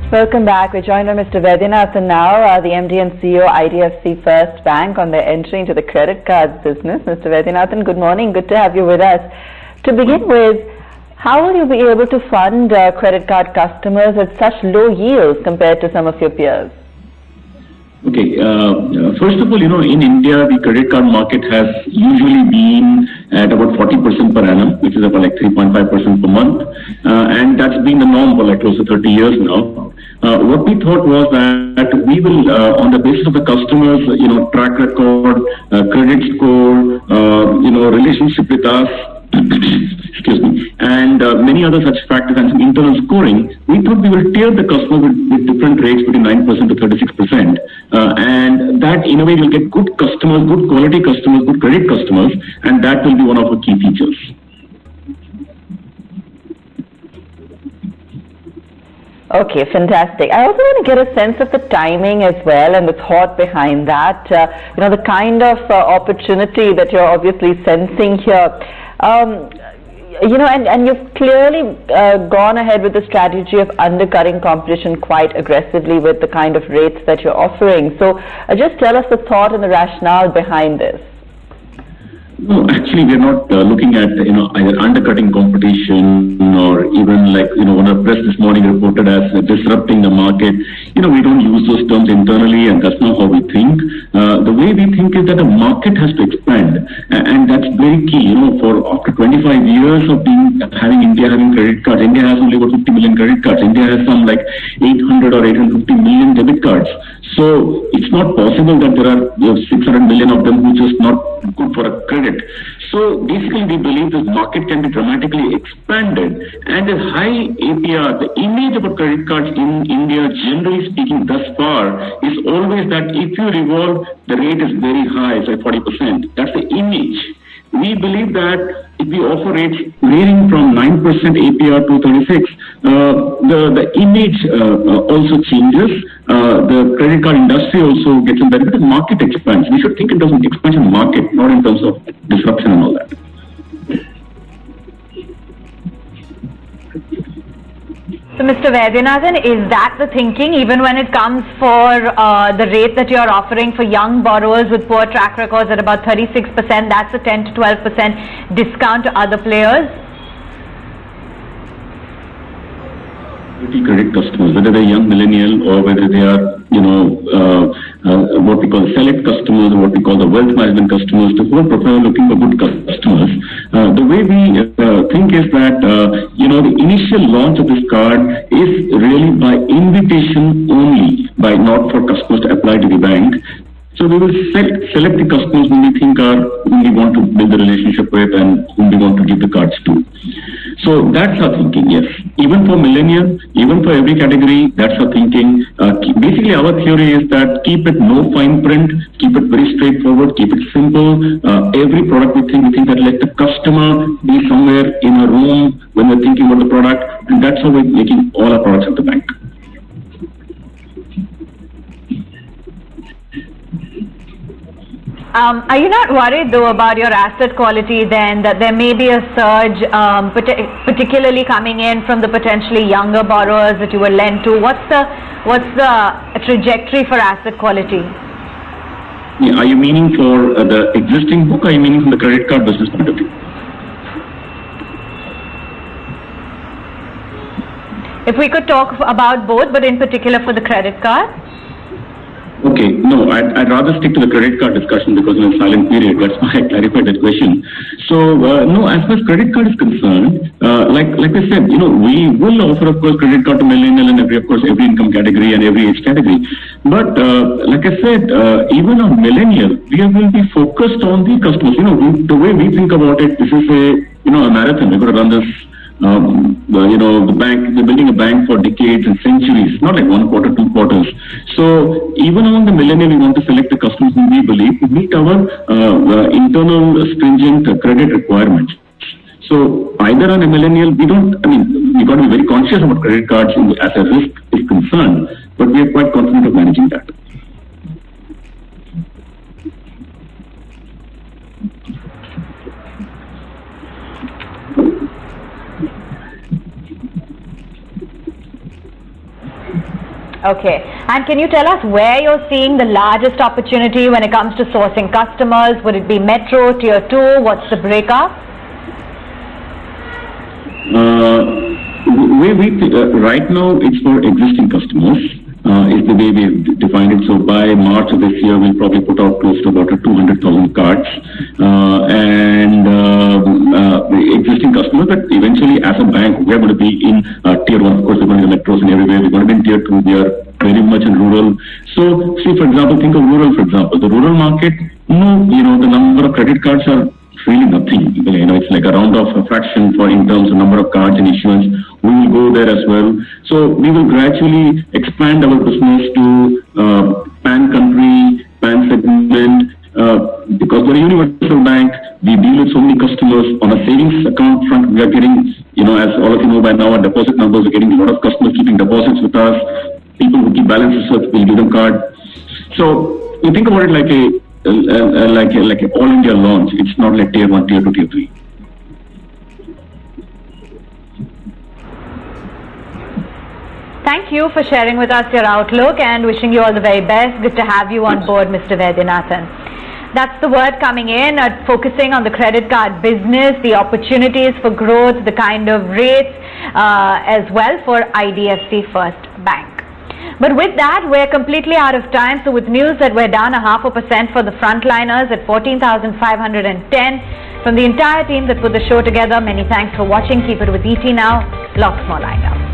Welcome back. We're joined by Mr. Vaidyanathan now, the MD and CEO IDFC First Bank, on their entry into the credit cards business. Mr. Vaidyanathan, good morning. Good to have you with us. To begin with, how will you be able to fund credit card customers at such low yields compared to some of your peers? Okay, first of all, in India, the credit card market has usually been at about 40% per annum, which is about like 3.5% per month. And that's been the norm for like close to 30 years now. What we thought was that we will, on the basis of the customers, track record, credit score, relationship with us, excuse me, and many other such factors and some internal scoring, we thought we will tier the customer with different rates between 9% to 36%. And that in a way will get good customers, good quality customers, good credit customers, and that will be one of our key features. Okay, fantastic. I also want to get a sense of the timing as well and the thought behind that. The kind of opportunity that you're obviously sensing here. And you've clearly gone ahead with the strategy of undercutting competition quite aggressively with the kind of rates that you're offering. So just tell us the thought and the rationale behind this. No, actually, we're not looking at either undercutting competition or even like when our press this morning reported as disrupting the market. We don't use those terms internally, and that's not how we think. The way we think is that the market has to expand, and that's very key. For after 25 years of India having credit cards, India has only about 50 million credit cards. India has some like 800 or 850 million debit cards. So it's not possible that there are 600 million of them who just not good for a credit. So basically we believe this market can be dramatically expanded, and a high APR, the image of a credit card in India, generally speaking thus far, is always that if you revolve, the rate is very high, it's like 40%. That's the image. We believe that if we offer rates varying from 9% APR to 36, the image also changes. The credit card industry also gets in benefit. The market expands. We should think in terms of expansion market, not in terms of disruption and all that. So, Mr. Vaidyanathan, is that the thinking even when it comes for the rate that you are offering for young borrowers with poor track records at about 36%, that's a 10 to 12% discount to other players? Credit customers, whether they're young millennial or whether they are, what we call select customers or what we call the wealth management customers, the whole profile looking for good customers. The way we think is that, the initial launch of this card is really by invitation only, by not for customers to apply to the bank. So we will select the customers whom we think are, whom we want to build a relationship with and whom we want to give the cards to. So that's our thinking, yes. Even for millennials, even for every category, that's our thinking. Basically, our theory is that keep it no fine print, keep it very straightforward, keep it simple. Every product we think that let the customer be somewhere in a room when we're thinking about the product, and that's how we're making all our products at the bank. Are you not worried though about your asset quality then, that there may be a surge, particularly coming in from the potentially younger borrowers that you will lend to? What's the trajectory for asset quality? Yeah, are you meaning for the existing book, or are you meaning from the credit card business point of view? If we could talk about both, but in particular for the credit card. Okay, no, I'd rather stick to the credit card discussion because in a silent period, that's why I clarified that question. So, no, as far as credit card is concerned, like I said, we will offer, of course, credit card to millennial and every income category and every age category. But, like I said, even on millennial, we will be focused on the customers. The way we think about it, this is a marathon. We're going to run this. The bank, we're building a bank for decades and centuries, not like 1 quarter, 2 quarters. So even among the millennial, we want to select the customers whom we believe meet our internal stringent credit requirements. So either on a millennial, we got to be very conscious about credit cards as a risk is concerned, but we are quite confident of managing that. Okay. And can you tell us where you're seeing the largest opportunity when it comes to sourcing customers? Would it be metro, tier 2? What's the breakup? Right now it's for existing customers. Is the way we have defined it. So by March of this year, we'll probably put out close to about 200,000 cards the existing customers. But eventually, as a bank, we are going to be in tier 1. Of course, we're going to be metros and everywhere. We're going to be in tier 2. We are very much in rural. So, see, for example, think of rural. For example, the rural market. The number of credit cards are really nothing. It's like a round of a fraction for in terms of number of cards and issuance. We will go there as well. So we will gradually expand our business to pan country, pan segment, because we're a universal bank. We deal with so many customers. On a savings account front, we are getting, as all of you know by now, our deposit numbers are getting a lot of customers keeping deposits with us. People who keep balances with us, we'll give them card. So you think about it like a all India launch. It's not like tier 1, tier 2, tier 3. Thank you for sharing with us your outlook and wishing you all the very best. Good to have you on board, Mr. Vaidyanathan. That's the word coming in, focusing on the credit card business, the opportunities for growth, the kind of rates as well for IDFC First Bank. But with that, we're completely out of time. So with news that we're down 0.5% for the frontliners at 14,510. From the entire team that put the show together, many thanks for watching. Keep it with ET Now. Lots more lined up.